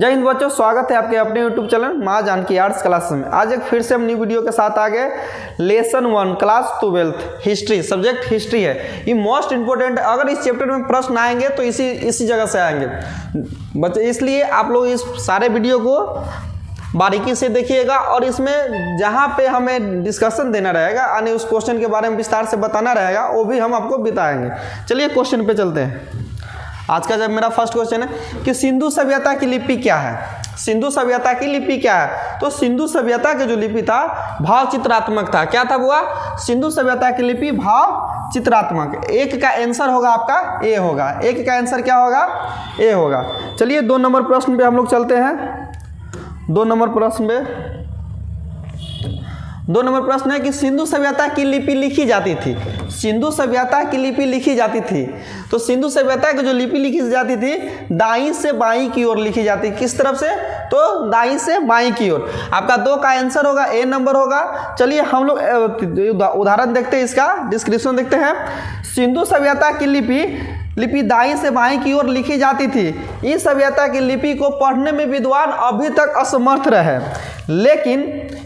जय हिंद बच्चों, स्वागत है आपके अपने YouTube चैनल माँ जानकी आर्ट्स क्लास में। आज एक फिर से हम न्यू वीडियो के साथ आ गए। Lesson 1 class 12 history, subject history है। ये मोस्ट इंपॉर्टेंट है। अगर इस चैप्टर में प्रश्न आएंगे तो इसी जगह से आएंगे बच्चे, इसलिए आप लोग इस सारे वीडियो को बारीकी से देखिएगा और इसमें जहाँ पे हमें डिस्कशन देना रहेगा यानी उस क्वेश्चन के बारे में विस्तार से बताना रहेगा, वो भी हम आपको बताएंगे। चलिए क्वेश्चन पे चलते हैं। आज का जब मेरा फर्स्ट क्वेश्चन है कि सिंधु सभ्यता की लिपि क्या है। सिंधु सभ्यता की लिपि क्या है? तो सिंधु सभ्यता के जो लिपि था भाव चित्रात्मक था। क्या था बुआ? सिंधु सभ्यता की लिपि भाव चित्रात्मक। एक का आंसर होगा आपका ए होगा। एक का आंसर क्या होगा? ए होगा। चलिए 2 नंबर प्रश्न पे हम लोग चलते हैं। 2 नंबर प्रश्न पे 2 नंबर प्रश्न है कि सिंधु सभ्यता की लिपि लिखी जाती थी। सिंधु सभ्यता की लिपि लिखी जाती थी। तो सिंधु सभ्यता की जो लिपि लिखी जाती थी दाईं से बाईं की ओर लिखी जाती। किस तरफ से? तो दाईं से बाईं की ओर। आपका 2 का आंसर होगा, ए नंबर होगा। चलिए हम लोग उदाहरण देखते हैं, इसका डिस्क्रिप्शन देखते हैं। सिंधु सभ्यता की लिपि दाईं से बाईं की ओर लिखी जाती थी। इस सभ्यता की लिपि को पढ़ने में विद्वान अभी तक असमर्थ रहे, लेकिन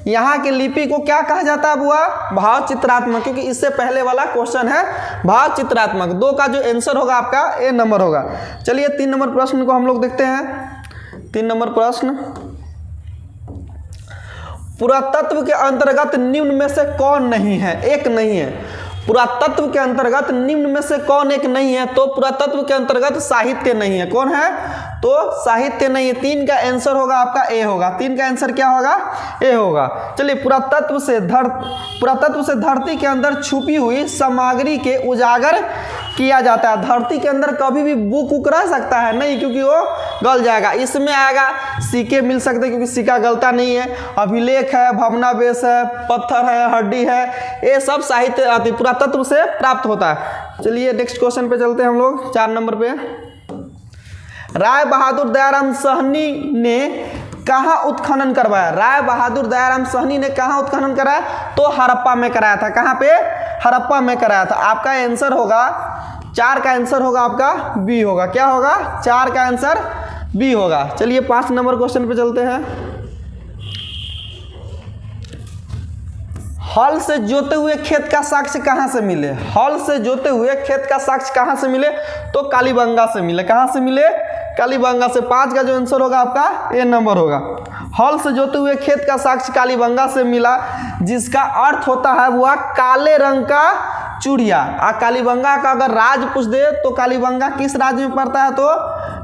यहाँ की लिपि को क्या कहा जाता है बुआ? भाव चित्रात्मक, क्योंकि इससे पहले वाला क्वेश्चन है भाव चित्रात्मक। 2 का जो आंसर होगा आपका ए नंबर होगा। चलिए 3 नंबर प्रश्न को हम लोग देखते हैं। 3 नंबर प्रश्न, पुरातत्व के अंतर्गत निम्न में से कौन नहीं है? एक नहीं है। पुरातत्व के अंतर्गत निम्न में से कौन एक नहीं है? तो पुरातत्व के अंतर्गत साहित्य नहीं है। कौन है? तो साहित्य नहीं है। 3 का आंसर होगा आपका ए होगा। 3 का आंसर क्या होगा? ए होगा। चलिए पुरातत्व से धरती के अंदर छुपी हुई सामग्री के उजागर किया जाता है। धरती के अंदर कभी भी बुक रह सकता है नहीं, क्योंकि वो गल जाएगा। इसमें आएगा सिक्के मिल सकते हैं, क्योंकि सिक्का गलता नहीं है। अभिलेख है, भग्नावशेष है, पत्थर है, हड्डी है, ये सब साहित्य पुरातत्व से प्राप्त होता है। चलिए नेक्स्ट क्वेश्चन पे चलते हैं हम लोग। 4 नंबर पे, राय बहादुर दयाराम साहनी ने कहाँ उत्खनन करवाया? राय बहादुर दयाराम साहनी ने कहाँ उत्खनन कराया? तो हड़प्पा में कराया था। कहाँ पे? हड़प्पा में कराया था। आपका आंसर होगा 4 का आंसर होगा आपका बी होगा। क्या होगा? 4 का आंसर बी होगा। चलिए 5 नंबर क्वेश्चन पे चलते हैं। हल से जोते हुए खेत का साक्ष्य कहाँ से मिले? हल से जोते हुए खेत का साक्ष्य कहाँ से मिले? तो कालीबंगा से मिले। कहाँ से मिले? कालीबंगा से। 5 का जो आंसर होगा आपका ए नंबर होगा। हल से जोते हुए खेत का साक्ष्य कालीबंगा से मिला, जिसका अर्थ होता है वह काले रंग का चूड़िया। कालीबंगा का अगर राज पूछ दे तो कालीबंगा किस राज्य में पड़ता है? तो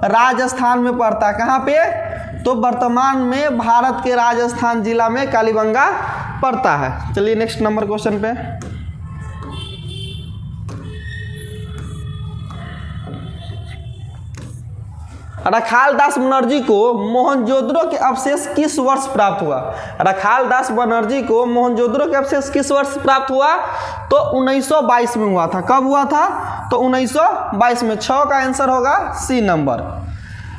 राजस्थान में पड़ता है। कहाँ पे? तो वर्तमान में भारत के राजस्थान जिला में कालीबंगा पड़ता है। चलिए नेक्स्ट नंबर क्वेश्चन पे, रखालदास बनर्जी को मोहनजोदड़ो के अवशेष किस वर्ष प्राप्त हुआ? रखालदास बनर्जी को मोहनजोदड़ो के अवशेष किस वर्ष प्राप्त हुआ? तो 1922 में हुआ था। कब हुआ था? तो 1922 में। 6 का आंसर होगा सी नंबर।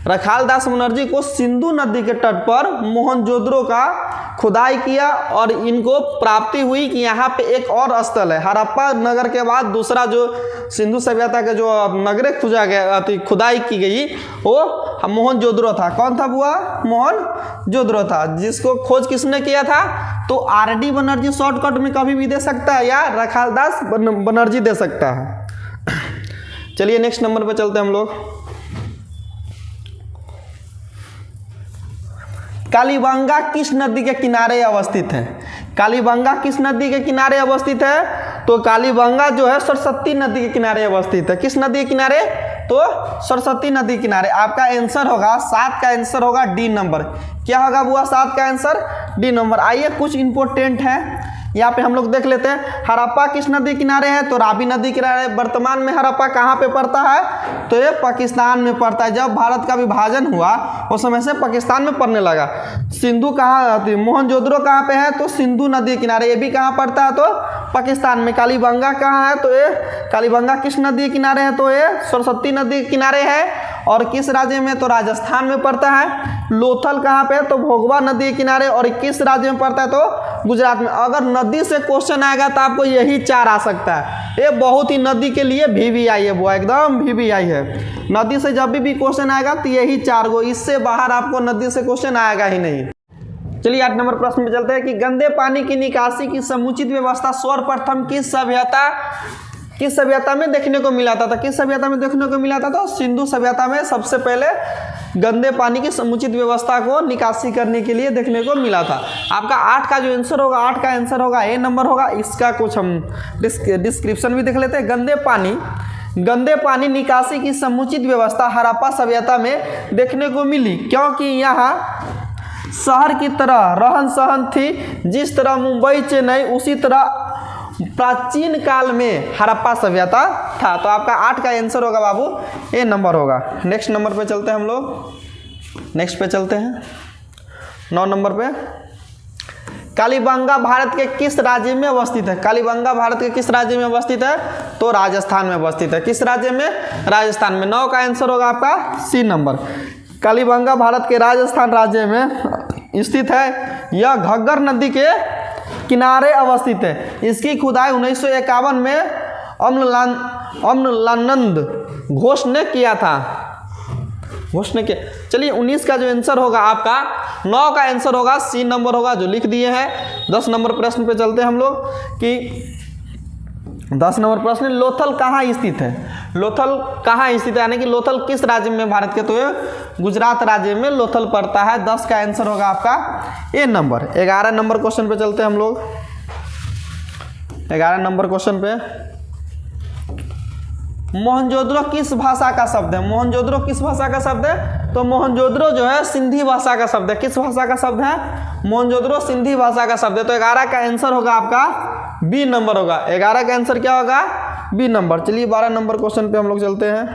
रखालदास बनर्जी को सिंधु नदी के तट पर मोहनजोदड़ो का खुदाई किया और इनको प्राप्ति हुई कि यहाँ पे एक और स्थल है। हड़प्पा नगर के बाद दूसरा जो सिंधु सभ्यता के जो नगरे खुदाई की गई वो मोहनजोदड़ो था। कौन था बुआ? मोहनजोदड़ो था। जिसको खोज किसने किया था? तो आरडी बनर्जी शॉर्टकट में कभी भी दे सकता है या रखालदास बनर्जी दे सकता है। चलिए नेक्स्ट नंबर पे चलते हैं हम लोग। कालीबंगा किस नदी के किनारे अवस्थित है? कालीबंगा किस नदी के किनारे अवस्थित है? तो कालीबंगा जो है सरस्वती नदी के किनारे अवस्थित है। किस नदी के किनारे? तो सरस्वती नदी के किनारे। आपका आंसर होगा 7 का आंसर होगा डी नंबर। क्या होगा बुआ? 7 का आंसर डी नंबर। आइए कुछ इंपॉर्टेंट है यहाँ पे हम लोग देख लेते हैं। हड़प्पा किस नदी किनारे है? तो रावी नदी किनारे। वर्तमान में हड़प्पा कहाँ पे पड़ता है? तो ये पाकिस्तान में पड़ता है। जब भारत का विभाजन हुआ उस समय से पाकिस्तान में पड़ने लगा। सिंधु कहाँ आती? मोहनजोदड़ो कहाँ पे है? तो सिंधु नदी किनारे। ये भी कहाँ पड़ता है? तो पाकिस्तान में। कालीबंगा कहाँ है? तो ये कालीबंगा किस नदी किनारे है? तो ये सरस्वती नदी किनारे है। और किस राज्य में? तो राजस्थान में पड़ता है। लोथल कहाँ पे? तो भोगवा नदी किनारे। और किस राज्य में पड़ता है? तो गुजरात में। अगर नदी से क्वेश्चन आएगा तो आपको यही 4 आ सकता है। ये बहुत ही नदी के लिए VVI है, वो एकदम VVI है। नदी से जब भी क्वेश्चन आएगा तो यही 4 गो, इससे बाहर आपको नदी से क्वेश्चन आएगा ही नहीं। चलिए 8 नंबर प्रश्न पे चलते हैं कि गंदे पानी की निकासी की समुचित व्यवस्था सर्वप्रथम किस सभ्यता में देखने को मिला था? किस सभ्यता में देखने को मिला था? तो सिंधु सभ्यता में सबसे पहले गंदे पानी की समुचित व्यवस्था को निकासी करने के लिए देखने को मिला था। आपका 8 का जो आंसर होगा, 8 का आंसर होगा ए नंबर होगा। इसका कुछ हम डिस्क्रिप्शन भी देख लेते हैं। गंदे पानी निकासी की समुचित व्यवस्था हड़प्पा सभ्यता में देखने को मिली, क्योंकि यहाँ शहर की तरह रहन सहन थी। जिस तरह मुंबई चेन्नई, उसी तरह प्राचीन काल में हड़प्पा सभ्यता था। तो आपका 8 का आंसर होगा बाबू ए नंबर होगा। नेक्स्ट नंबर पे चलते हैं हम लोग। नेक्स्ट पे चलते हैं 9 नंबर पे। कालीबंगा भारत के किस राज्य में अवस्थित है? कालीबंगा भारत के किस राज्य में अवस्थित है? तो राजस्थान में अवस्थित है। किस राज्य में? राजस्थान में। 9 का आंसर होगा आपका सी नंबर। कालीबंगा भारत के राजस्थान राज्य में स्थित है। यह घग्गर नदी के किनारे अवस्थित है। इसकी खुदाई 1951 में अम्लानंद घोष ने किया था। चलिए 19 का जो आंसर होगा आपका 9 का आंसर होगा सी नंबर होगा, जो लिख दिए हैं। 10 नंबर प्रश्न पे चलते हैं हम लोग कि 10 नंबर प्रश्न, लोथल कहाँ स्थित है? लोथल कहाँ स्थित है, यानी कि लोथल किस राज्य में भारत के? तो ये गुजरात राज्य में लोथल पड़ता है। 10 का आंसर होगा आपका ए नंबर। 11 नंबर क्वेश्चन पे चलते हैं हम लोग। 11 नंबर क्वेश्चन पे, मोहनजोदड़ो किस भाषा का शब्द है? मोहनजोदड़ो किस भाषा का शब्द है? तो मोहनजोदड़ो जो है सिंधी भाषा का शब्द है। किस भाषा का शब्द है? मोहनजोदड़ो सिंधी भाषा का शब्द है। तो 11 का आंसर होगा आपका बी नंबर होगा। 11 का आंसर क्या होगा? B number. चलिए 12 नंबर क्वेश्चन पे हम लोग चलते हैं।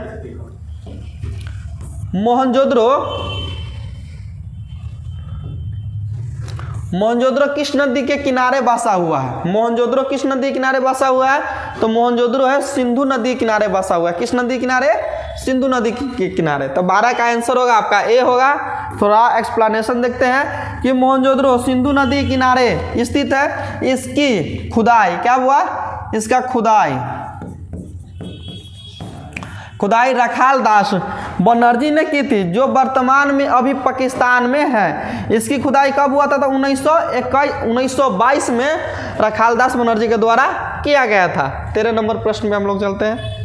मोहनजोदड़ो किस नदी के किनारे बसा हुआ है? मोहनजोदड़ो किस नदी के किनारे बसा हुआ है? तो मोहनजोदड़ो है सिंधु नदी के किनारे बसा हुआ है। किस नदी के किनारे? सिंधु नदी के किनारे। तो 12 का आंसर होगा आपका ए होगा। थोड़ा एक्सप्लेनेशन देखते हैं कि मोहनजोदड़ो सिंधु नदी के किनारे स्थित है। इसकी खुदाई क्या हुआ? इसका खुदाई रखाल दास बनर्जी ने की थी, जो वर्तमान में अभी पाकिस्तान में है। इसकी खुदाई कब हुआ था? तो 1922 में रखाल दास बनर्जी के द्वारा किया गया था। 13 नंबर प्रश्न में हम लोग चलते हैं।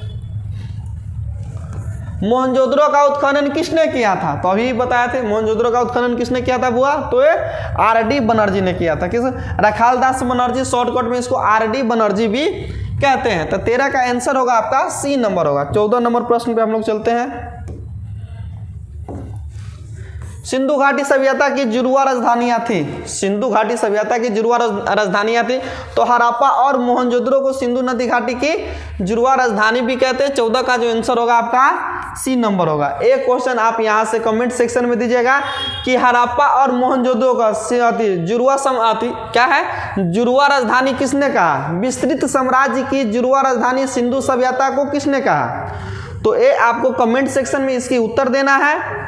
मोहनजोदड़ो का उत्खनन किसने किया था? तो अभी बताया थे मोहनजोदड़ो का उत्खनन किसने किया था बुआ? तो ये RD बनर्जी ने किया था। किस? रखाल दास बनर्जी, शॉर्टकट में इसको RD बनर्जी भी कहते हैं। तो 13 का आंसर होगा आपका सी नंबर होगा। 14 नंबर प्रश्न पे हम लोग चलते हैं। सिंधु घाटी सभ्यता की जुड़वा राजधानियां थी। सिंधु घाटी सभ्यता की जुड़वा राजधानियां थी। तो हड़प्पा और मोहनजोदड़ो को सिंधु नदी घाटी की जुड़वा राजधानी भी कहते हैं। 14 का जो आंसर होगा आपका सी नंबर होगा। एक क्वेश्चन आप यहां से कमेंट सेक्शन में दीजिएगा कि हड़प्पा और मोहनजोदड़ो का जुड़वा क्या है? जुड़वा राजधानी किसने कहा? विस्तृत साम्राज्य की जुड़वा राजधानी सिंधु सभ्यता को किसने कहा? तो ये आपको कमेंट सेक्शन में इसकी उत्तर देना है।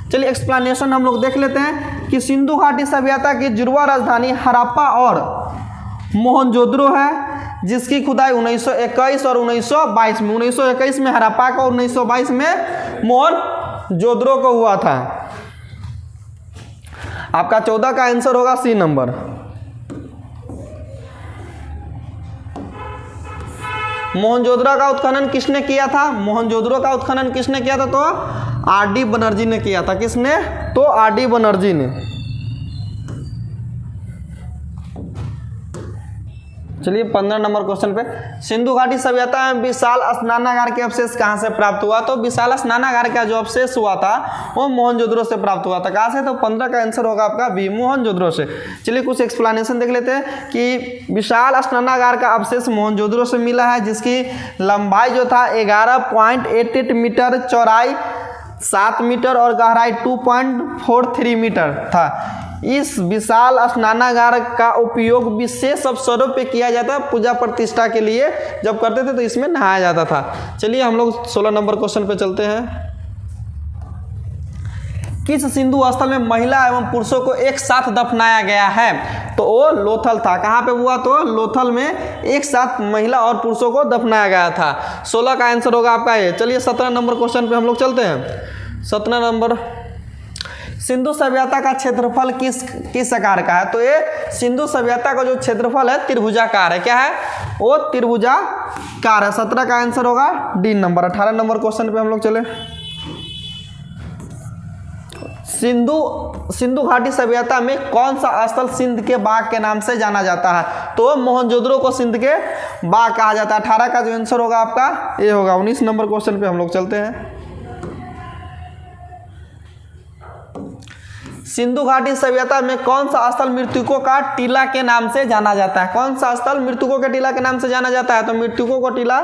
चलिए एक्सप्लेनेशन हम लोग देख लेते हैं कि सिंधु घाटी सभ्यता की जुड़वा राजधानी हड़प्पा और मोहनजोदड़ो है, जिसकी खुदाई 1921 और 1922 में। 1921 में हड़प्पा को, 1922 में मोहनजोदड़ो को हुआ था। आपका 14 का आंसर होगा सी नंबर। मोहनजोदड़ो का उत्खनन किसने किया था? मोहनजोदड़ो का उत्खनन किसने किया था? तो RD बनर्जी ने किया था। किसने? तो RD बनर्जी ने। चलिए 15 नंबर क्वेश्चन पे, सिंधु घाटी सभ्यता में विशाल स्नानागार के अवशेष कहाँ से प्राप्त हुआ? तो विशाल स्नानागार का जो अवशेष हुआ था वो मोहनजोदड़ो से प्राप्त हुआ था। कहाँ से? तो 15 का आंसर होगा आपका बी, मोहनजोदड़ो से। चलिए कुछ एक्सप्लेनेशन देख लेते हैं कि विशाल स्नानागार का अवशेष मोहनजोदड़ो से मिला है, जिसकी लंबाई जो था 11.88 मीटर, चौड़ाई 7 मीटर और गहराई 2.43 मीटर था। इस विशाल स्नानागार का उपयोग विशेष अवसरों पे किया जाता है, पूजा प्रतिष्ठा के लिए जब करते थे तो इसमें नहाया जाता था। चलिए हम लोग 16 नंबर क्वेश्चन पे चलते हैं। किस सिंधु स्थल में महिला एवं पुरुषों को एक साथ दफनाया गया है? तो वो लोथल था। कहाँ पे हुआ? तो लोथल में एक साथ महिला और पुरुषों को दफनाया गया था। 16 का आंसर होगा आपका ये। चलिए 17 नंबर क्वेश्चन पे हम लोग चलते हैं। 17 नंबर, सिंधु सभ्यता का क्षेत्रफल किस आकार का है? तो ये सिंधु सभ्यता का जो क्षेत्रफल है त्रिभुजाकार है। क्या है? वो त्रिभुजाकार है। 17 का आंसर होगा डी नंबर। 18 नंबर क्वेश्चन पे हम लोग चले। सिंधु घाटी सभ्यता में कौन सा स्थल सिंध के बाग के नाम से जाना जाता है? तो मोहनजोदड़ो को सिंध के बाग कहा जाता है। 18 का जो आंसर होगा आपका ये होगा। 19 नंबर क्वेश्चन पे हम लोग चलते हैं। सिंधु घाटी सभ्यता में कौन सा स्थल मृतकों का टीला के नाम से जाना जाता है? कौन सा स्थल मृतकों के टीला के नाम से जाना जाता है? तो मृतकों को टीला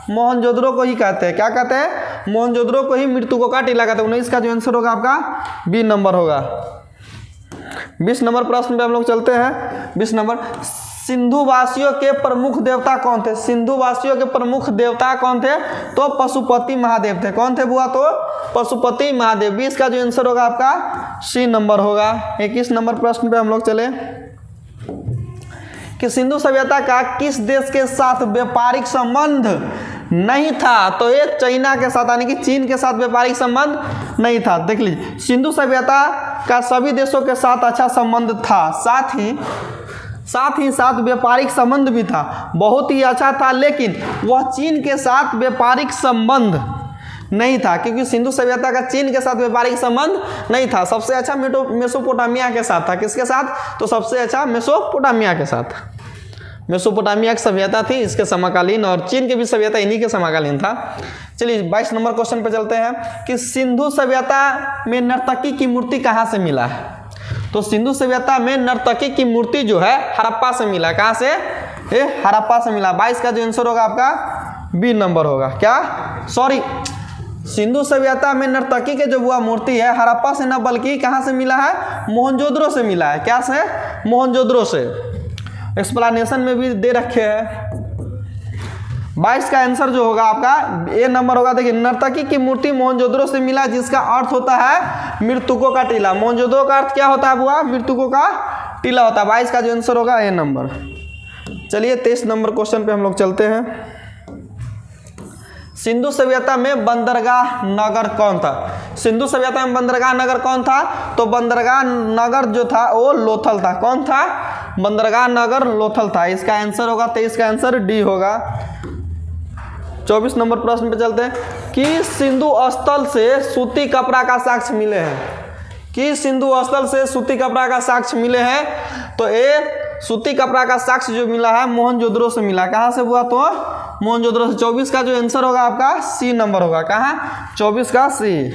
मोहनजोदड़ो को ही कहते हैं। क्या कहते हैं? मोहनजोदड़ो को ही मृतकों का टीला कहते हैं। 19 का जो आंसर होगा आपका बी नंबर होगा। 20 नंबर प्रश्न पे हम लोग चलते हैं। 20 नंबर, सिंधु वासियों के प्रमुख देवता कौन थे? सिंधु वासियों के प्रमुख देवता कौन थे? तो पशुपति महादेव थे। कौन थे बुआ? तो पशुपति महादेव। 20 का जो आंसर होगा आपका सी नंबर होगा। 21 नंबर प्रश्न पे हम लोग चले कि सिंधु सभ्यता का किस देश के साथ व्यापारिक संबंध नहीं था? तो ये चाइना के साथ यानी कि चीन के साथ व्यापारिक संबंध नहीं था। देख लीजिए, सिंधु सभ्यता का सभी देशों के साथ अच्छा संबंध था, साथ ही व्यापारिक संबंध भी था, बहुत ही अच्छा था, लेकिन वह चीन के साथ व्यापारिक संबंध नहीं था, क्योंकि सिंधु सभ्यता का चीन के साथ व्यापारिक संबंध नहीं था। सबसे अच्छा मेसोपोटामिया के साथ था। किसके साथ? तो सबसे अच्छा मेसोपोटामिया के साथ। मेसोपोटामिया की सभ्यता थी इसके समकालीन, और चीन की भी सभ्यता इन्हीं के समकालीन था। चलिए 22 नंबर क्वेश्चन पे चलते हैं कि सिंधु सभ्यता में नर्तकी की मूर्ति कहाँ से मिला है? तो सिंधु सभ्यता में नर्तकी की मूर्ति जो है हड़प्पा से मिला। कहाँ से? ये हड़प्पा से मिला। 22 का जो आंसर होगा आपका बी नंबर होगा। क्या? सॉरी, सिंधु सभ्यता में नर्तकी के जो हुआ मूर्ति है हड़प्पा से न बल्कि कहाँ से मिला है? मोहनजोदड़ो से मिला है। क्या से? मोहनजोदड़ो से। एक्सप्लेनेशन में भी दे रखे हैं। 22 का आंसर जो होगा आपका ए नंबर होगा। देखिए, नर्तकी की मूर्ति मोहनजोदड़ो से मिला, जिसका अर्थ होता है मृतकों का टीला। मोहनजोदड़ो का अर्थ क्या होता है बुआ? मृतकों का टीला होता है। 22 का जो आंसर होगा ए नंबर। चलिए 23 नंबर क्वेश्चन पे हम लोग चलते हैं। सिंधु सभ्यता में बंदरगाह नगर कौन था? सिंधु सभ्यता में बंदरगाह नगर कौन था? तो बंदरगाह नगर जो था वो लोथल था। कौन था? बंदरगाह नगर लोथल था। इसका आंसर होगा 23 का आंसर डी होगा। 24 नंबर प्रश्न पे चलते हैं कि सिंधु स्थल से सूती कपड़ा का साक्ष्य मिले हैं। कि सिंधु स्थल से सूती कपड़ा का साक्ष्य मिले हैं। तो ये सूती कपड़ा का साक्ष्य जो मिला है मोहनजोदड़ो से मिला। कहाँ से हुआ? तो मोहनजोदड़ो से। 24 का जो आंसर होगा आपका सी नंबर होगा। कहाँ? 24 का सी।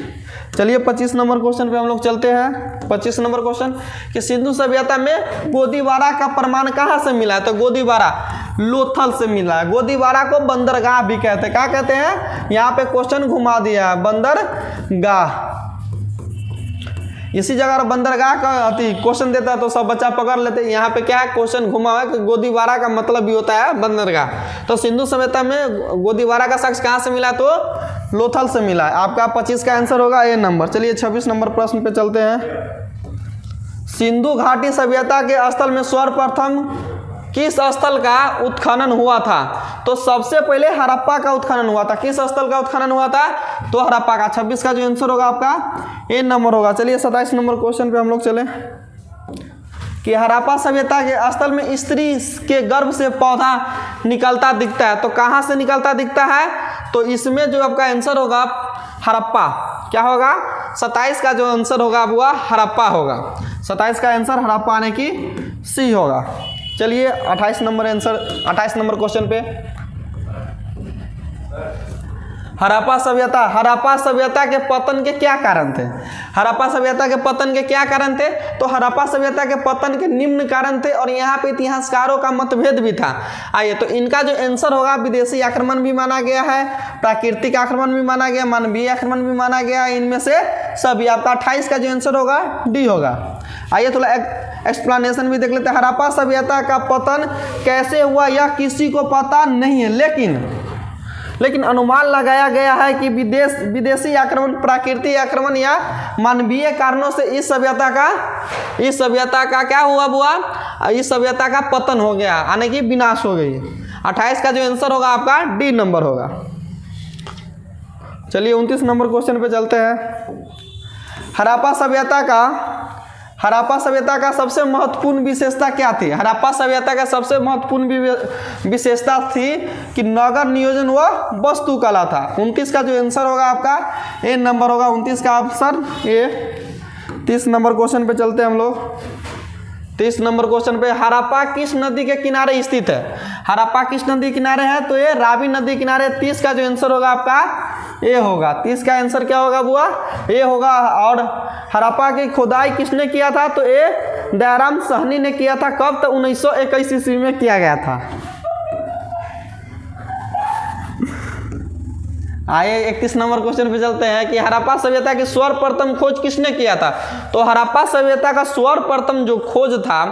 चलिए 25 नंबर क्वेश्चन पे हम लोग चलते हैं। 25 नंबर क्वेश्चन कि सिंधु सभ्यता में गोदीबारा का प्रमाण कहाँ से मिला है? तो गोदीबारा लोथल से मिला है। गोदीबारा को बंदरगाह भी कहते हैं। क्या कहते हैं? यहाँ पे क्वेश्चन घुमा दिया है, बंदरगाह। इसी जगह बंदरगाह का क्वेश्चन देता है तो सब बच्चा पकड़ लेते हैं। यहाँ पे क्या है? क्वेश्चन घुमा हुआ है कि गोदीबारा का मतलब भी होता है बंदरगाह। तो सिंधु सभ्यता में गोदीबारा का साक्ष्य कहाँ से मिला? तो लोथल से मिला है। आपका 25 का आंसर होगा ए नंबर। चलिए 26 नंबर प्रश्न पे चलते हैं। सिंधु घाटी सभ्यता के स्थल में सर्वप्रथम किस स्थल का उत्खनन हुआ था? तो सबसे पहले हड़प्पा का उत्खनन हुआ था। किस स्थल का उत्खनन हुआ था? तो हड़प्पा का। 26 का जो आंसर होगा आपका ए नंबर होगा। चलिए 27 नंबर क्वेश्चन पे हम लोग चले कि हड़प्पा सभ्यता के स्थल में स्त्री के गर्भ से पौधा निकलता दिखता है। तो कहाँ से निकलता दिखता है? तो इसमें जो आपका आंसर होगा हड़प्पा। क्या होगा? 27 का जो आंसर होगा वो हड़प्पा होगा। 27 का आंसर हड़प्पा आने की सी होगा। चलिए 28 नंबर क्वेश्चन पे हड़प्पा सभ्यता के पतन के क्या कारण थे? हड़प्पा सभ्यता के पतन के क्या कारण थे? तो हड़प्पा सभ्यता के पतन के निम्न कारण थे, और यहाँ पे इतिहासकारों का मतभेद भी था। आइए, तो इनका जो आंसर होगा विदेशी आक्रमण भी माना गया है, प्राकृतिक आक्रमण भी माना गया, मानवीय आक्रमण भी माना गया। इनमें से सभी आपका 28 का जो आंसर होगा डी होगा। आइए थोड़ा एक्सप्लेनेशन भी देख लेते हैं। हड़प्पा सभ्यता का पतन कैसे हुआ यह किसी को पता नहीं है, लेकिन अनुमान लगाया गया है कि विदेशी आक्रमण, प्राकृतिक आक्रमण या मानवीय कारणों से इस सभ्यता का क्या हुआ बुआ, इस सभ्यता का पतन हो गया, यानी कि विनाश हो गई। 28 का जो आंसर होगा आपका डी नंबर होगा। चलिए 29 नंबर क्वेश्चन पे चलते हैं। हड़प्पा सभ्यता का सबसे महत्वपूर्ण विशेषता क्या थी? हड़प्पा सभ्यता का सबसे महत्वपूर्ण विशेषता थी कि नगर नियोजन व वास्तुकला था। 29 का जो आंसर होगा आपका ए नंबर होगा। 29 का आंसर ए। 30 नंबर क्वेश्चन पे चलते हैं हम लोग। 30 नंबर क्वेश्चन पे हड़प्पा किस नदी के किनारे स्थित है? हड़प्पा किस नदी किनारे है? तो ये रावी नदी किनारे। 30 का जो आंसर होगा आपका ए होगा। 30 का आंसर क्या होगा बुआ? ए होगा। और हड़प्पा की खुदाई किसने किया था? तो ए दयाराम साहनी ने किया था। कब? तो 1921 ईस्वी में किया गया था। आइए 31 नंबर क्वेश्चन पे चलते हैं कि हड़प्पा सभ्यता की सर्वप्रथम खोज किसने किया था? तो हड़प्पा सभ्यता का सर्वप्रथम जो खोज था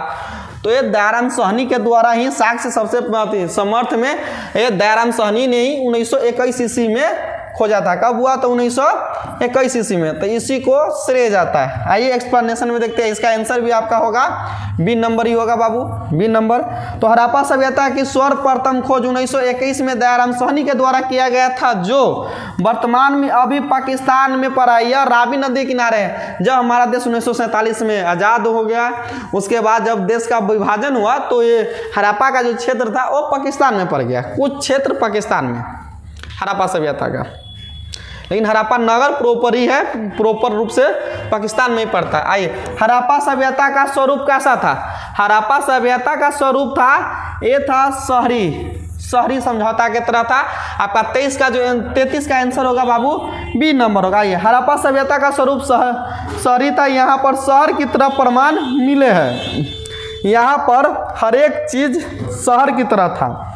तो ये दयाराम साहनी के द्वारा ही, साक्ष्य सबसे समर्थ में ये दयाराम साहनी ने ही 1921 ईस्वी में खोजा था। कब हुआ? तो 1921 ईस्वी में। तो इसी को श्रेय जाता है। आइए एक्सप्लेनेशन में देखते हैं। इसका आंसर भी आपका होगा बी नंबर ही होगा बाबू, बी नंबर। तो हड़प्पा सभ्यता की सर्वप्रथम खोज 1921 में दयाराम साहनी के द्वारा किया गया था, जो वर्तमान में अभी पाकिस्तान में पड़ा है। यह रावी नदी किनारे है। जब हमारा देश 1947 में आज़ाद हो गया, उसके बाद जब देश का विभाजन हुआ तो ये हड़प्पा का जो क्षेत्र था वो पाकिस्तान में पड़ गया। कुछ क्षेत्र पाकिस्तान में हड़प्पा सभ्यता का, लेकिन हड़प्पा नगर प्रॉपर ही है, प्रॉपर रूप से पाकिस्तान में ही पड़ता है। आइए हड़प्पा सभ्यता का स्वरूप कैसा था? हड़प्पा सभ्यता का स्वरूप था, ये था शहरी समझौता की तरह था। आपका 33 का आंसर होगा बाबू बी नंबर होगा। ये हड़प्पा सभ्यता का स्वरूप शहरी था। यहाँ पर शहर की तरह प्रमाण मिले हैं। यहाँ पर हर एक चीज शहर की तरह था,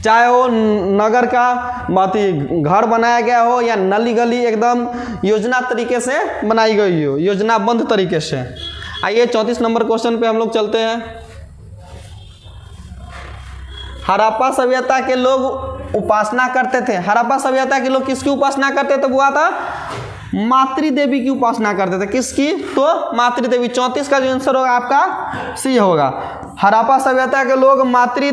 चाहे वो नगर का घर बनाया गया हो या नली गली एकदम योजना तरीके से बनाई गई हो, योजनाबद्ध तरीके से। आइए 34 नंबर क्वेश्चन पे हम लोग चलते हैं। हड़प्पा सभ्यता के लोग उपासना करते थे। हड़प्पा सभ्यता के लोग किसकी उपासना करते थे? बुआ था मातृ देवी की उपासना करते थे। किसकी? तो मातृ देवी। 34 का जो आंसर होगा आपका सी होगा। हड़प्पा सभ्यता के लोग मातृ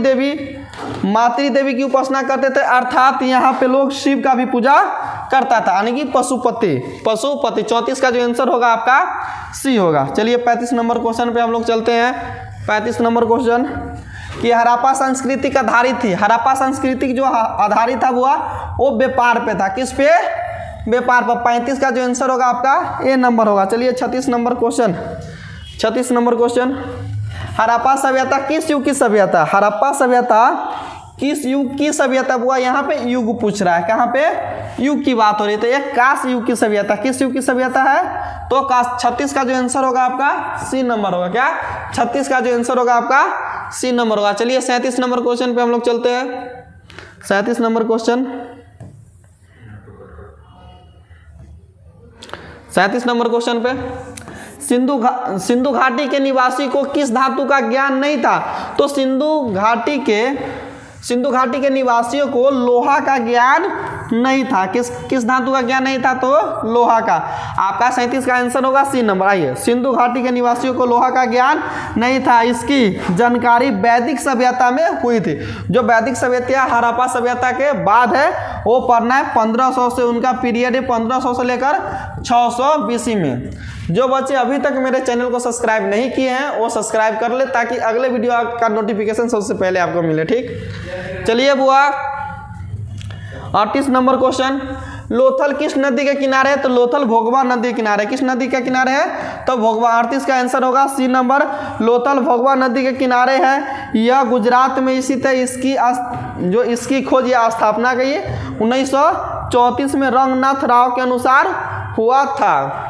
देवी की उपासना करते थे, अर्थात यहाँ पे लोग शिव का भी पूजा करता था, यानी कि पशुपति। 34 का जो आंसर होगा आपका सी होगा। चलिए 35 नंबर क्वेश्चन पे हम लोग चलते हैं। 35 नंबर क्वेश्चन कि हड़प्पा संस्कृति का आधारित थी। हड़प्पा संस्कृति जो आधारित था वो व्यापार पे था। किस पे? व्यापार पर। 35 का जो आंसर होगा आपका ए नंबर होगा। चलिए 36 number question. 36 number question, Harappa सभ्यता किस युग की सभ्यता? हड़प्पा सभ्यता किस युग की सभ्यता? हुआ यहाँ पे युग पूछ रहा है। कहाँ पे? युग की बात हो रही है। तो एक काश युग की सभ्यता। किस युग की सभ्यता है? तो काश। 36 का जो आंसर होगा आपका सी नंबर होगा। क्या? 36 का जो आंसर होगा आपका सी नंबर होगा। चलिए 37 नंबर क्वेश्चन पे हम लोग चलते हैं। 37 नंबर क्वेश्चन। 37 नंबर क्वेश्चन पे सिंधु घाटी के निवासी को किस धातु का ज्ञान नहीं था? तो सिंधु घाटी के निवासियों को लोहा का ज्ञान नहीं था। किस धातु का ज्ञान नहीं था? तो लोहा का। आपका 37 का आंसर होगा सी नंबर। आइए सिंधु घाटी के निवासियों को लोहा का ज्ञान नहीं था। इसकी जानकारी वैदिक सभ्यता में हुई थी। जो वैदिक सभ्यता हड़प्पा सभ्यता के बाद है वो पढ़ना है। 1500 से उनका पीरियड है, 1500 से लेकर 600 BC में। जो बच्चे अभी तक मेरे चैनल को सब्सक्राइब नहीं किए हैं वो सब्सक्राइब कर ले, ताकि अगले वीडियो का नोटिफिकेशन सबसे पहले आपको मिले। ठीक, चलिए बुआ 38 नंबर क्वेश्चन, लोथल किस नदी के किनारे है? तो लोथल भोगवा नदी किनारे। किस नदी के किनारे है? तो भोगवा। 38 का आंसर होगा सी नंबर। लोथल भोगवा नदी के किनारे है। यह गुजरात में स्थित है। इसकी खोज या स्थापना की 1934 में रंगनाथ राव के अनुसार हुआ था।